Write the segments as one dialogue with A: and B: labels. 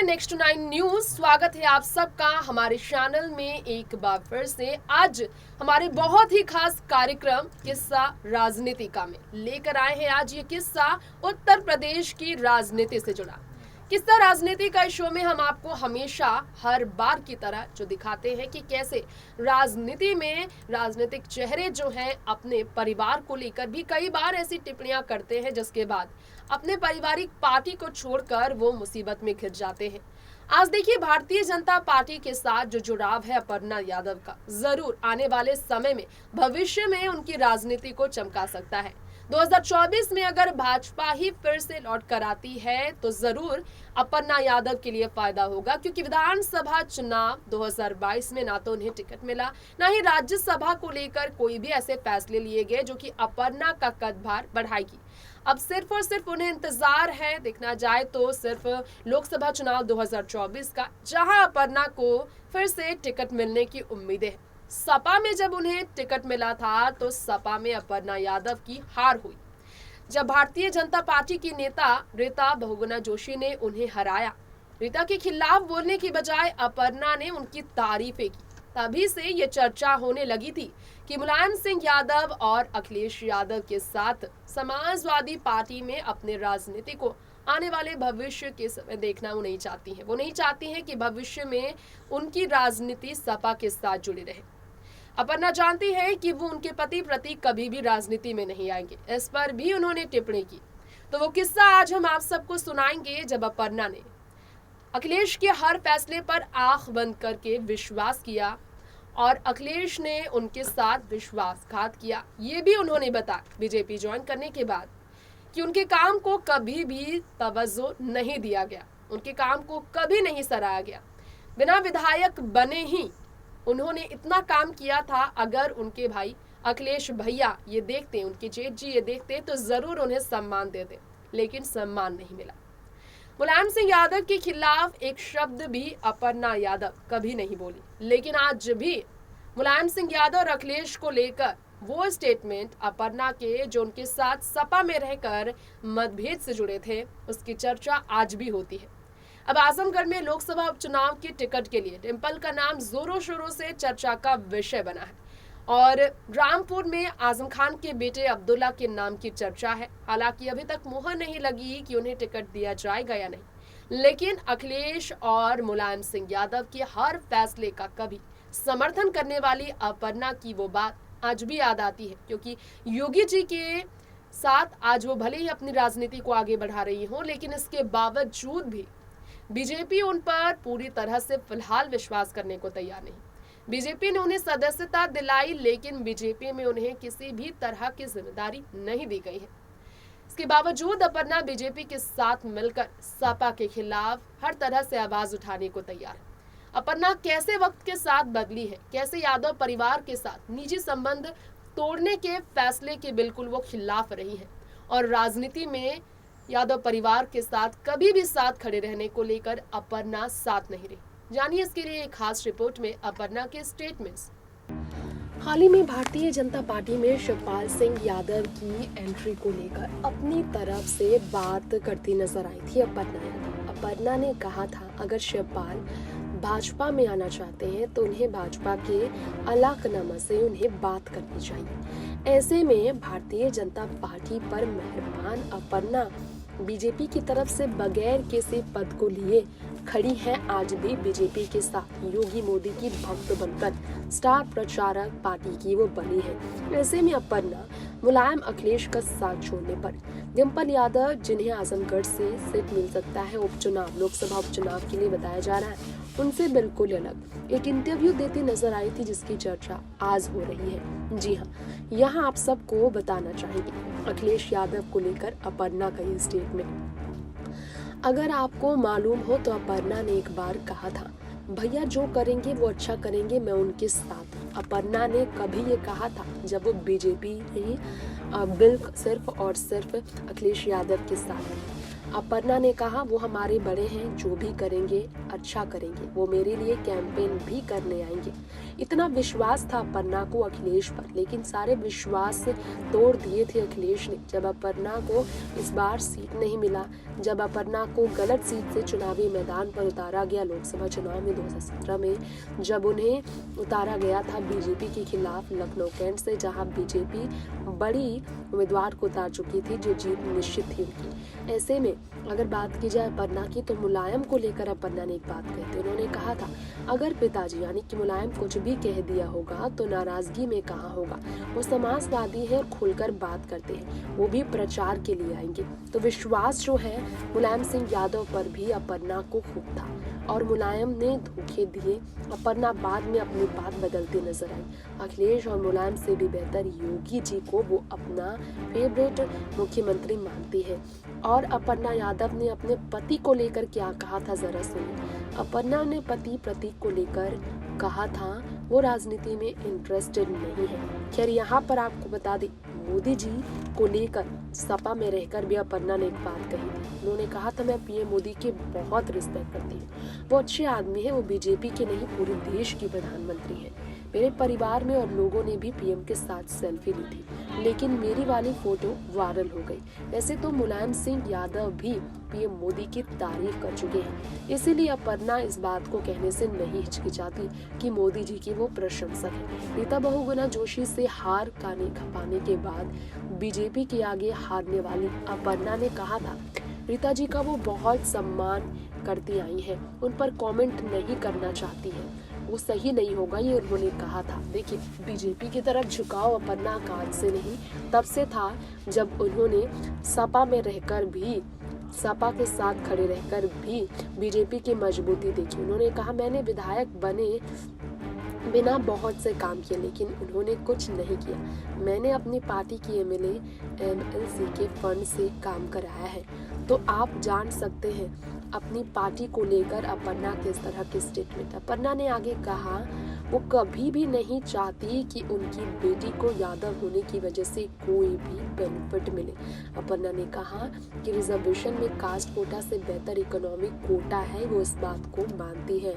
A: Next 9 news. स्वागत है आप सबका हमारे चैनल में एक बार फिर से। आज हमारे बहुत ही खास कार्यक्रम किस्सा राजनीति का में लेकर आए हैं। आज ये किस्सा उत्तर प्रदेश की राजनीति से जुड़ा किस्सा राजनीति का। इस शो में हम आपको हमेशा हर बार की तरह जो दिखाते हैं कि कैसे राजनीति में राजनीतिक चेहरे जो हैं अपने परिवार को लेकर भी कई बार ऐसी टिप्पणियां करते हैं जिसके बाद अपने पारिवारिक पार्टी को छोड़कर वो मुसीबत में घिर जाते हैं। आज देखिए भारतीय जनता पार्टी के साथ जो जुड़ाव है अपर्णा यादव का, जरूर आने वाले समय में भविष्य में उनकी राजनीति को चमका सकता है। 2024 में अगर भाजपा ही फिर से लौट कर आती है तो जरूर अपर्णा यादव के लिए फायदा होगा, क्योंकि विधानसभा चुनाव 2022 में ना तो उन्हें टिकट मिला, ना ही राज्यसभा को लेकर कोई भी ऐसे फैसले लिए गए जो कि अपर्णा का कदभार बढ़ाएगी। अब सिर्फ और सिर्फ उन्हें इंतजार है, देखना जाए तो सिर्फ लोकसभा चुनाव 2024 का, जहां अपर्णा को फिर से टिकट मिलने की उम्मीदें हैं। सपा में जब उन्हें टिकट मिला था तो सपा में अपर्णा यादव की हार हुई। जब भारतीय जनता पार्टी की नेता रीता बहुगुणा जोशी ने उन्हें हराया, रीता के खिलाफ बोलने की बजाय अपर्णा ने उनकी तारीफें की। तभी से ये चर्चा होने लगी थी कि मुलायम सिंह यादव और अखिलेश यादव के साथ समाजवादी पार्टी में अपने राजनीति को आने वाले भविष्य के समय देखना वो नहीं चाहती हैं। वो नहीं चाहती हैं कि भविष्य में उनकी राजनीति सपा के साथ जुड़ी रहे। अपर्णा जानती है कि वो उनके पति प्रति कभी भी राजनीति में नहीं आएंगे। इस पर भी उन्होंने टिप्पणी की। तो वो किस्सा आज हम आप सबको सुनाएंगे जब अपर्णा ने अखिलेश के हर फैसले पर आंख बंद करके विश्वास किया और अखिलेश ने उनके साथ विश्वासघात किया। ये भी उन्होंने बताया बीजेपी ज्वाइन करने के बाद कि उनके काम को कभी भी तवज्जो नहीं दिया गया, उनके काम को कभी नहीं सराहा गया। बिना विधायक बने ही उन्होंने इतना काम किया था। अगर उनके भाई अखिलेश भैया ये देखते, उनके जेठ जी ये देखते तो जरूर उन्हें सम्मान देते, लेकिन सम्मान नहीं मिला। मुलायम सिंह यादव के खिलाफ एक शब्द भी अपर्णा यादव कभी नहीं बोली, लेकिन आज भी मुलायम सिंह यादव और अखिलेश को लेकर वो स्टेटमेंट अपर्णा के जो उनके साथ सपा में रहकर मतभेद से जुड़े थे, उसकी चर्चा आज भी होती है। अब आजमगढ़ में लोकसभा उपचुनाव की टिकट के लिए डिंपल का नाम जोरों शोरों से चर्चा का विषय बना है और रामपुर में आजम खान के बेटे अब्दुल्ला के नाम की चर्चा है। हालांकि अभी तक मुहर नहीं लगी कि उन्हें टिकट दिया जाएगा या नहीं, लेकिन अखिलेश और मुलायम सिंह यादव के हर फैसले का कभी समर्थन करने वाली अपर्णा की वो बात आज भी याद आती है, क्योंकि योगी जी के साथ आज वो भले ही अपनी राजनीति को आगे बढ़ा रही हो, लेकिन इसके बावजूद भी बीजेपी उन पर पूरी तरह से फिलहाल विश्वास करने को तैयार नहीं। बीजेपी ने उन्हें सदस्यता दिलाई, लेकिन बीजेपी में उन्हें किसी भी तरह की जिम्मेदारी नहीं दी गई है। इसके बावजूद अपर्णा बीजेपी के साथ मिलकर सपा के खिलाफ हर तरह से आवाज उठाने को तैयार है। अपर्णा कैसे वक्त के साथ बदली है, कैसे यादव परिवार के साथ निजी संबंध तोड़ने के फैसले के बिल्कुल वो खिलाफ रही है और राजनीति में यादव परिवार के साथ कभी भी साथ खड़े रहने को लेकर अपर्णा साथ नहीं रही। जानिए इसके लिए एक खास रिपोर्ट में अपर्णा के स्टेटमेंट्स। हाल ही में भारतीय जनता पार्टी में शिवपाल सिंह यादव की एंट्री को लेकर अपनी तरफ से बात करती नजर आई थी अपर्णा यादव। अपर्णा ने कहा था अगर शिवपाल भाजपा में आना चाहते हैं तो उन्हें भाजपा के अलाकनामा से उन्हें बात करनी चाहिए। ऐसे में भारतीय जनता पार्टी पर मेहरबान अपर्णा बीजेपी की तरफ से बगैर किसी पद को लिए खड़ी है। आज भी बीजेपी के साथ योगी मोदी की भक्त बनकर स्टार प्रचारक पार्टी की वो बनी है। ऐसे में अपर्णा मुलायम अखिलेश का साथ छोड़ने पर डिंपल यादव, जिन्हें आजमगढ़ से सीट मिल सकता है उपचुनाव लोकसभा उपचुनाव के लिए बताया जा रहा है, उनसे बिल्कुल अलग एक इंटरव्यू देती नजर आई थी, जिसकी चर्चा आज हो रही है। जी हाँ, यहाँ आप सबको बताना चाहेंगे अखिलेश यादव को लेकर अपर्णा का ये स्टेटमेंट। अगर आपको मालूम हो तो अपर्णा ने एक बार कहा था भैया जो करेंगे वो अच्छा करेंगे, मैं उनके साथ। अपर्णा ने कभी ये कहा था जब वो बीजेपी नहीं सिर्फ और सिर्फ अखिलेश यादव के साथ। अपर्णा ने कहा, वो हमारे बड़े हैं, जो भी करेंगे अच्छा करेंगे, वो मेरे लिए कैंपेन भी करने आएंगे। इतना विश्वास था अपर्णा को अखिलेश पर, लेकिन सारे विश्वास तोड़ दिए थे अखिलेश ने जब अपर्णा को इस बार सीट नहीं मिला, जब अपर्णा को गलत सीट से चुनावी मैदान पर उतारा गया लोकसभा चुनाव में 2017 में, जब उन्हें उतारा गया था बीजेपी के खिलाफ लखनऊ कैंट से, जहां बीजेपी बड़ी उम्मीदवार को उतार चुकी थी जो जीत निश्चित थी उनकी। ऐसे में अगर बात की जाए अपर्णा की, तो मुलायम को लेकर अपर्णा ने एक बात कही थी। उन्होंने कहा था, अगर पिताजी यानी कि मुलायम कुछ भी कह दिया होगा तो नाराजगी में कहाँ होगा, वो समाजवादी है और खुलकर बात करते हैं, वो भी प्रचार के लिए आएंगे। तो विश्वास जो है मुलायम सिंह यादव पर भी अपर्णा को खूब था और मुलायम ने धोखे दिए। अपर्णा बाद में अपनी बात बदलती नजर आई। अखिलेश और मुलायम से भी बेहतर योगी जी को वो अपना फेवरेट मुख्यमंत्री मानती है। और अपर्णा यादव ने अपने पति को लेकर क्या कहा था, जरा सुनिए। अपर्णा ने पति प्रतीक को लेकर कहा था, वो राजनीति में इंटरेस्टेड नहीं है। खैर यहाँ पर आपको बता दें, मोदी जी को लेकर सपा में रहकर भी अपर्णा ने एक बात कही थी। उन्होंने कहा था, मैं पीएम मोदी की बहुत रिस्पेक्ट करती हूँ, वो अच्छे आदमी है, वो बीजेपी के नहीं पूरे देश की प्रधानमंत्री है। मेरे परिवार में और लोगों ने भी पीएम के साथ सेल्फी ली थी, लेकिन मेरी वाली फोटो वायरल हो गई। वैसे तो मुलायम सिंह यादव भी पीएम मोदी की तारीफ कर चुके हैं, इसीलिए अपर्णा इस बात को कहने से नहीं हिचकिचाती कि मोदी जी की वो प्रशंसक है। रीता बहुगुणा जोशी से हार खपाने के बाद बीजेपी के आगे हारने वाली अपर्णा ने कहा था, रीता जी का वो बहुत सम्मान करती आई है, उन पर कमेंट नहीं करना चाहती है, वो सही नहीं होगा, ये उन्होंने कहा था। देखिए, बीजेपी की तरफ झुकाव अपर्णा का आज से नहीं, तब से था जब उन्होंने सपा में रहकर भी, सपा के साथ खड़े रहकर भी बीजेपी की मजबूती देखी। उन्होंने कहा, मैंने विधायक बने बिना बहुत से काम किए, लेकिन उन्होंने कुछ नहीं किया। मैंने अपनी पार्टी की एमएलए एमएलसी के फंड से काम कराया है। तो आप जान सकते हैं अपनी पार्टी को लेकर अपर्णा किस तरह की स्टेटमेंट। अपर्णा ने आगे कहा, वो कभी भी नहीं चाहती कि उनकी बेटी को यादव होने की वजह से कोई भी बेनिफिट मिले। अपर्णा ने कहा कि रिजर्वेशन में कास्ट कोटा से बेहतर इकोनॉमिक कोटा है, वो इस बात को मानती है।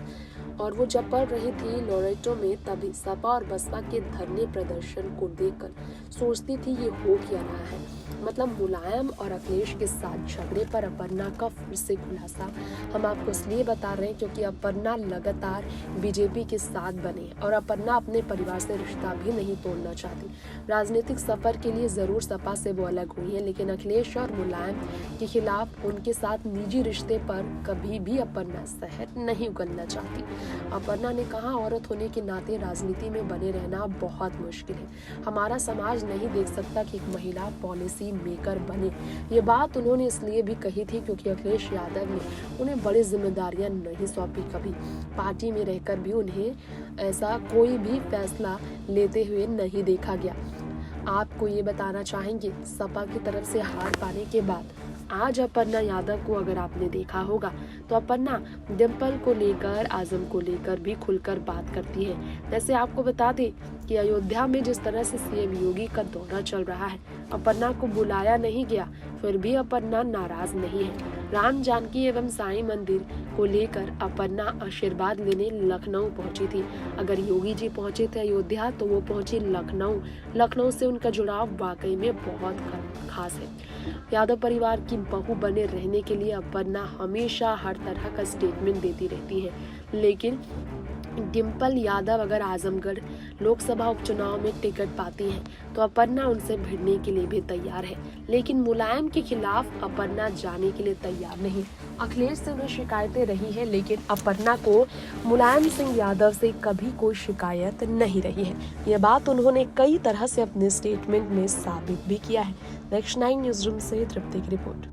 A: और वो जब पढ़ रही थी लोरेटो में, तभी सपा और बसपा के धरने प्रदर्शन को देखकर सोचती थी ये हो क्या रहा है। मतलब मुलायम और अखिलेश के साथ झगड़े पर अपर्णा का फिर से खुलासा हम आपको इसलिए बता रहे हैं क्योंकि अपर्णा लगातार बीजेपी के साथ बने और अपर्णा अपने परिवार से रिश्ता भी नहीं तोड़ना चाहती। राजनीतिक सफर के लिए जरूर सपा से वो अलग हुई है, लेकिन अखिलेश और मुलायम के खिलाफ उनके साथ निजी रिश्ते पर कभी भी अपर्णा शहद नहीं उगलना चाहती। अपर्णा ने कहा, औरत होने के नाते राजनीति में बने रहना बहुत मुश्किल है। हमारा समाज नहीं देख सकता कि एक महिला पॉलिसी मेकर बने। ये बात उन्होंने इसलिए भी कही थी क्योंकि अखिलेश यादव ने उन्हें बड़ी जिम्मेदारियां नहीं सौंपी। कभी पार्टी में रहकर भी उन्हें ऐसा कोई भी फैसला लेते हुए नहीं देखा गया। आपको ये बताना चाहेंगे, सपा की तरफ से हार पाने के बाद आज अपर्णा यादव को अगर आपने देखा होगा तो अपर्णा डिम्पल को लेकर, आजम को लेकर भी खुलकर बात करती है। वैसे आपको बता दें कि अयोध्या में जिस तरह से सीएम योगी का दौरा चल रहा है, अपर्णा को बुलाया नहीं गया, फिर भी अपर्णा नाराज नहीं है। राम जानकी एवं साईं मंदिर को लेकर अपर्णा आशीर्वाद लेने लखनऊ पहुंची थी। अगर योगी जी पहुंचे थे अयोध्या तो वो पहुंची लखनऊ। लखनऊ से उनका जुड़ाव वाकई में बहुत खास है। यादव परिवार की बहू बने रहने के लिए अपर्णा हमेशा हर तरह का स्टेटमेंट देती रहती है, लेकिन डिम्पल यादव अगर आजमगढ़ लोकसभा उपचुनाव में टिकट पाती हैं तो अपर्णा उनसे भिड़ने के लिए भी तैयार है, लेकिन मुलायम के खिलाफ अपर्णा जाने के लिए तैयार नहीं। अखिलेश से उन्हें शिकायतें रही है, लेकिन अपर्णा को मुलायम सिंह यादव से कभी कोई शिकायत नहीं रही है। यह बात उन्होंने कई तरह से अपने स्टेटमेंट में साबित भी किया है। नेक्स्ट 9 न्यूज़ रूम से तृप्ति की रिपोर्ट।